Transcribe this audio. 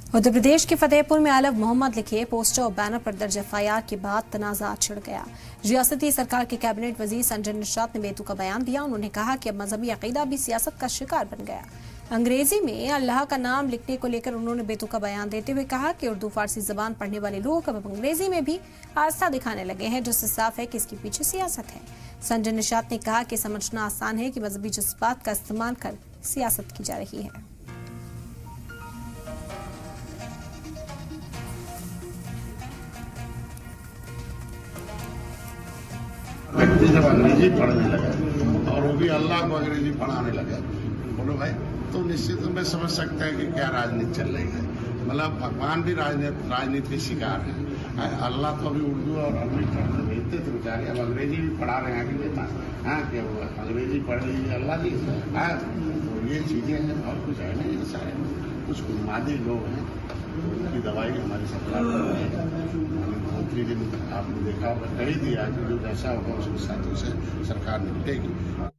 उत्तर प्रदेश के फतेहपुर में आलम मोहम्मद लिखे पोस्टर और बैनर पर दर्ज एफआईआर के बाद तनाज़ा छिड़ गया। रियासती सरकार के कैबिनेट वजीर संजय निशात ने बेतुका बयान दिया। उन्होंने कहा कि अब मजहबी अकीदा भी सियासत का शिकार बन गया। अंग्रेजी में अल्लाह का नाम लिखने को लेकर उन्होंने बेतुका बयान देते हुए कहा कि उर्दू फारसी जबान पढ़ने वाले लोग अब अंग्रेजी में भी आस्था दिखाने लगे हैं, जिससे साफ है कि इसके पीछे सियासत है। संजय निशात ने कहा कि समझना आसान है कि मजहबी जज्बात का इस्तेमाल कर सियासत की जा रही है। व्यक्ति जब अंग्रेजी पढ़ने लगे और वो भी अल्लाह को अंग्रेजी पढ़ाने लगे, बोलो भाई, तो निश्चित में समझ सकते हैं कि क्या राजनीति चल रही है। मतलब भगवान भी राजनीति के शिकार है। अल्लाह तो अभी उर्दू और अरबी पढ़ने भेजते थे बेचारे, अब अंग्रेजी भी पढ़ा रहे हैं कि बेटा, हाँ क्या वो अंग्रेजी पढ़ लीजिए अल्लाह जी, हाँ तो ये चीजें हैं और कुछ है नहीं। ये सारे कुछ उन्मादी लोग हैं, उनकी दवाई हमारी सरकार मंत्री जी ने आपने देखा कह ही दिया कि जो जैसा होगा उसके साथ उसे सरकार निपटेगी।